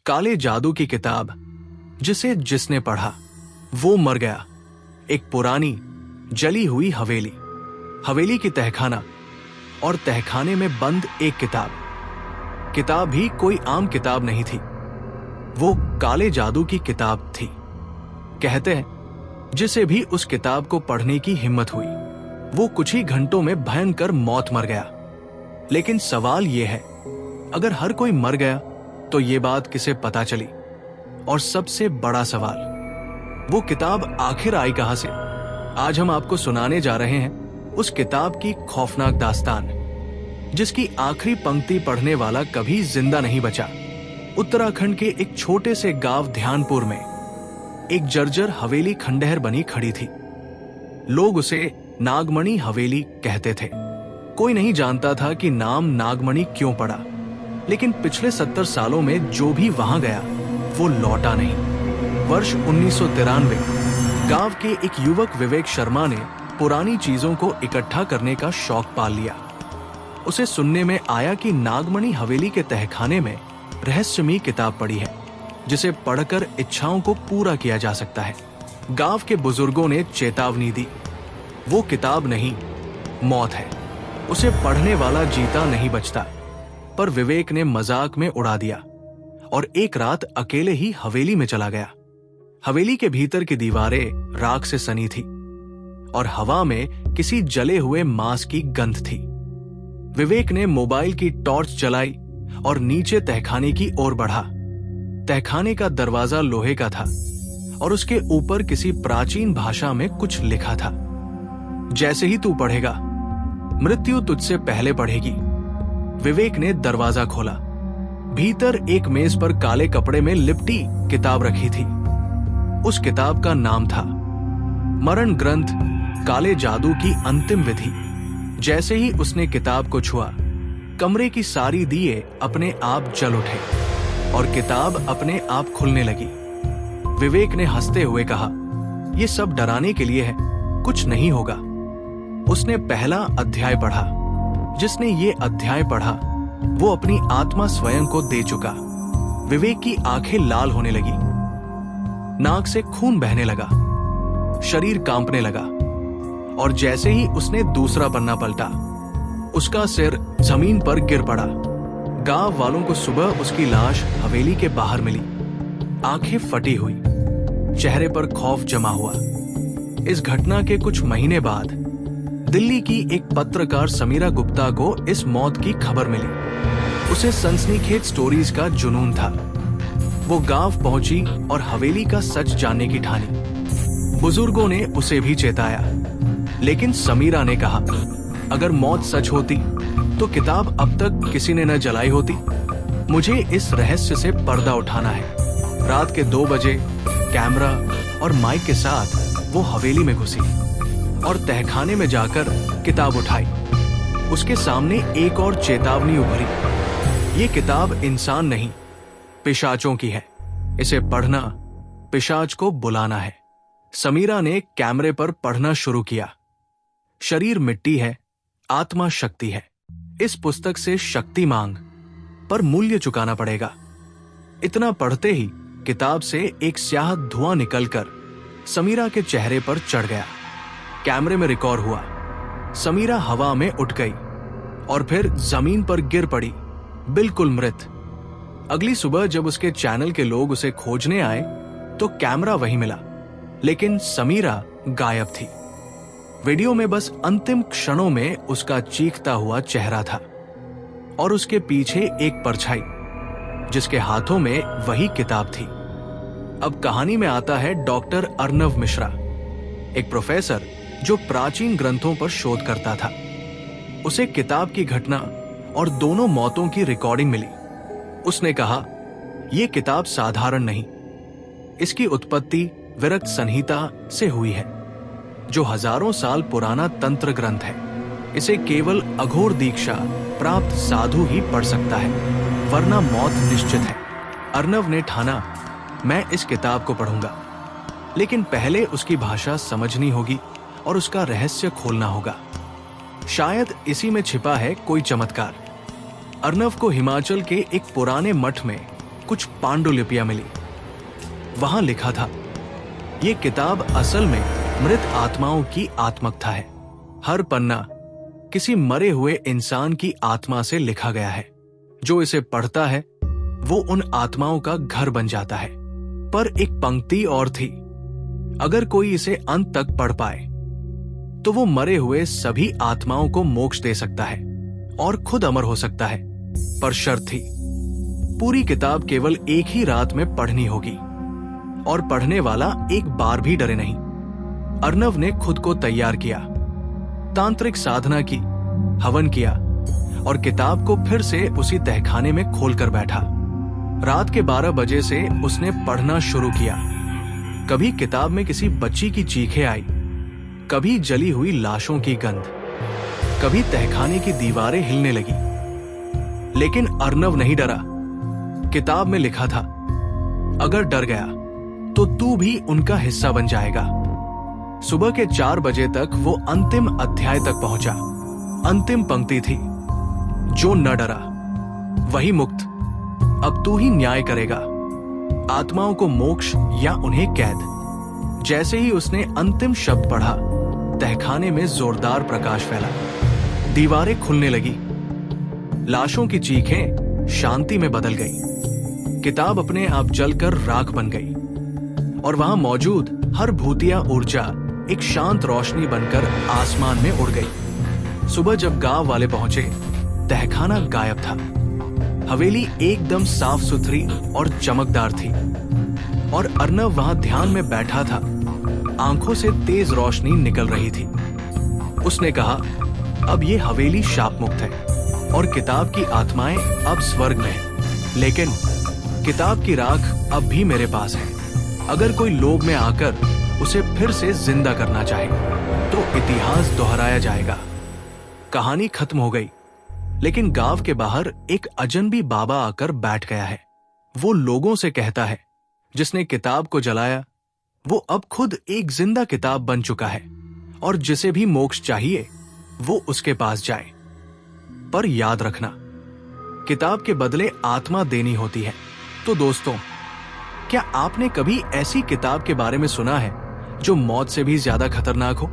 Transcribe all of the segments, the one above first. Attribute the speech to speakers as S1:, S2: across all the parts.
S1: काले जादू की किताब जिसे जिसने पढ़ा वो मर गया। एक पुरानी जली हुई हवेली, हवेली की तहखाना और तहखाने में बंद एक किताब। किताब भी कोई आम किताब नहीं थी, वो काले जादू की किताब थी। कहते हैं जिसे भी उस किताब को पढ़ने की हिम्मत हुई वो कुछ ही घंटों में भयंकर मौत मर गया। लेकिन सवाल यह है, अगर हर कोई मर गया तो ये बात किसे पता चली? और सबसे बड़ा सवाल, वो किताब आखिर आई कहां से? आज हम आपको सुनाने जा रहे हैं उस किताब की खौफनाक दास्तान, जिसकी आखिरी पंक्ति पढ़ने वाला कभी जिंदा नहीं बचा। उत्तराखंड के एक छोटे से गांव ध्यानपुर में एक जर्जर हवेली खंडहर बनी खड़ी थी। लोग उसे नागमणि हवेली कहते थे। कोई नहीं जानता था कि नाम नागमणि क्यों पड़ा, लेकिन पिछले 70 सालों में जो भी वहां गया वो लौटा नहीं। वर्ष 1993 गांव के एक युवक विवेक शर्मा ने पुरानी चीजों को इकट्ठा करने का शौक पाल लिया। उसे सुनने में आया कि नागमणि हवेली के तहखाने में रहस्यमयी किताब पड़ी है, जिसे पढ़कर इच्छाओं को पूरा किया जा सकता है। गांव के बुजुर्गों ने चेतावनी दी, वो किताब नहीं, मौत है। उसे पढ़ने वाला जीता नहीं बचता। पर विवेक ने मजाक में उड़ा दिया और एक रात अकेले ही हवेली में चला गया। हवेली के भीतर की दीवारें राख से सनी थी और हवा में किसी जले हुए मांस की गंध थी। विवेक ने मोबाइल की टॉर्च जलाई और नीचे तहखाने की ओर बढ़ा। तहखाने का दरवाजा लोहे का था और उसके ऊपर किसी प्राचीन भाषा में कुछ लिखा था। जैसे ही तू पढ़ेगा, मृत्यु तुझसे पहले पढ़ेगी। विवेक ने दरवाजा खोला। भीतर एक मेज पर काले कपड़े में लिपटी किताब रखी थी। उस किताब का नाम था मरण ग्रंथ, काले जादू की अंतिम विधि। जैसे ही उसने किताब को छुआ, कमरे की सारी दिए अपने आप जल उठे और किताब अपने आप खुलने लगी। विवेक ने हंसते हुए कहा, यह सब डराने के लिए है, कुछ नहीं होगा। उसने पहला अध्याय पढ़ा। जिसने ये अध्याय पढ़ा वो अपनी आत्मा स्वयं को दे चुका। विवेक की आंखें लाल होने लगी, नाक से खून बहने लगा, शरीर कांपने लगा और जैसे ही उसने दूसरा पन्ना पलटा, उसका सिर जमीन पर गिर पड़ा। गांव वालों को सुबह उसकी लाश हवेली के बाहर मिली, आंखें फटी हुई, चेहरे पर खौफ जमा हुआ। इस घटना के कुछ महीने बाद दिल्ली की एक पत्रकार समीरा गुप्ता को इस मौत की खबर मिली। उसे सनसनीखेज स्टोरीज का जुनून था। वो गांव पहुंची और हवेली का सच जानने की ठानी। बुजुर्गों ने उसे भी चेताया, लेकिन समीरा ने कहा, अगर मौत सच होती तो किताब अब तक किसी ने न जलाई होती। मुझे इस रहस्य से पर्दा उठाना है। रात के 2 बजे कैमरा और माइक के साथ वो हवेली में घुसी और तहखाने में जाकर किताब उठाई। उसके सामने एक और चेतावनी उभरी। ये किताब इंसान नहीं, पिशाचों की है। इसे पढ़ना पिशाच को बुलाना है। समीरा ने कैमरे पर पढ़ना शुरू किया। शरीर मिट्टी है, आत्मा शक्ति है। इस पुस्तक से शक्ति मांग, पर मूल्य चुकाना पड़ेगा। इतना पढ़ते ही किताब से एक स्याह धुआं निकलकर समीरा के चेहरे पर चढ़ गया। कैमरे में रिकॉर्ड हुआ। समीरा हवा में उठ गई और फिर जमीन पर गिर पड़ी, बिल्कुल मृत। अगली सुबह जब उसके चैनल के लोग उसे खोजने आए तो कैमरा वहीं मिला, लेकिन समीरा गायब थी। वीडियो में बस अंतिम क्षणों में उसका चीखता हुआ चेहरा था और उसके पीछे एक परछाई, जिसके हाथों में वही किताब थी। अब कहानी में आता है डॉक्टर अर्नव मिश्रा, एक प्रोफेसर जो प्राचीन ग्रंथों पर शोध करता था। उसे किताब की घटना और दोनों मौतों की रिकॉर्डिंग मिली। उसने कहा, यह किताब साधारण नहीं, इसकी उत्पत्ति विरक्त संहिता से हुई है, जो हजारों साल पुराना तंत्र ग्रंथ है। इसे केवल अघोर दीक्षा प्राप्त साधु ही पढ़ सकता है, वरना मौत निश्चित है। अर्नव ने ठाना, मैं इस किताब को पढ़ूंगा, लेकिन पहले उसकी भाषा समझनी होगी और उसका रहस्य खोलना होगा। शायद इसी में छिपा है कोई चमत्कार। अर्नव को हिमाचल के एक पुराने मठ में कुछ पांडुलिपियां मिली। वहां लिखा था, ये किताब असल में मृत आत्माओं की आत्मकथा है। हर पन्ना किसी मरे हुए इंसान की आत्मा से लिखा गया है। जो इसे पढ़ता है वो उन आत्माओं का घर बन जाता है। पर एक पंक्ति और थी, अगर कोई इसे अंत तक पढ़ पाए तो वो मरे हुए सभी आत्माओं को मोक्ष दे सकता है और खुद अमर हो सकता है। पर शर्त थी, पूरी किताब केवल एक ही रात में पढ़नी होगी और पढ़ने वाला एक बार भी डरे नहीं। अर्णव ने खुद को तैयार किया, तांत्रिक साधना की, हवन किया और किताब को फिर से उसी तहखाने में खोलकर बैठा। रात के 12 बजे से उसने पढ़ना शुरू किया। कभी किताब में किसी बच्ची की चीखें आई, कभी जली हुई लाशों की गंध, कभी तहखाने की दीवारें हिलने लगी। लेकिन अर्णव नहीं डरा। किताब में लिखा था, अगर डर गया तो तू भी उनका हिस्सा बन जाएगा। सुबह के 4 बजे तक वो अंतिम अध्याय तक पहुंचा। अंतिम पंक्ति थी, जो न डरा वही मुक्त। अब तू ही न्याय करेगा, आत्माओं को मोक्ष या उन्हें कैद। जैसे ही उसने अंतिम शब्द पढ़ा, तहखाने में जोरदार प्रकाश फैला, दीवारें खुलने लगी, लाशों की चीखें शांति में बदल गई, किताब अपने आप जलकर राख बन गई और वहां मौजूद हर भूतिया ऊर्जा एक शांत रोशनी बनकर आसमान में उड़ गई। सुबह जब गांव वाले पहुंचे, तहखाना गायब था। हवेली एकदम साफ सुथरी और चमकदार थी और अर्णव वहां ध्यान में बैठा था। आंखों से तेज रोशनी निकल रही थी। उसने कहा, अब ये हवेली शाप मुक्त है और किताब की आत्माएं अब स्वर्ग में हैं। लेकिन किताब की राख अब भी मेरे पास है। अगर कोई लोभ में आकर उसे फिर से जिंदा करना चाहे तो इतिहास दोहराया जाएगा। कहानी खत्म हो गई, लेकिन गांव के बाहर एक अजनबी बाबा आकर बैठ गया है। वो लोगों से कहता है, जिसने किताब को जलाया वो अब खुद एक जिंदा किताब बन चुका है और जिसे भी मोक्ष चाहिए वो उसके पास जाए। पर याद रखना, किताब के बदले आत्मा देनी होती है। तो दोस्तों, क्या आपने कभी ऐसी किताब के बारे में सुना है जो मौत से भी ज्यादा खतरनाक हो?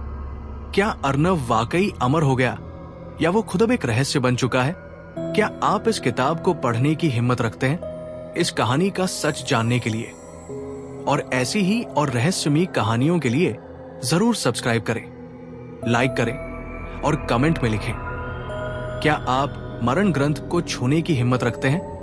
S1: क्या अर्णव वाकई अमर हो गया या वो खुद अब एक रहस्य बन चुका है? क्या आप इस किताब को पढ़ने की हिम्मत रखते हैं इस कहानी का सच जानने के लिए? और ऐसी ही और रहस्यमयी कहानियों के लिए जरूर सब्सक्राइब करें, लाइक करें और कमेंट में लिखें। क्या आप मरण ग्रंथ को छूने की हिम्मत रखते हैं?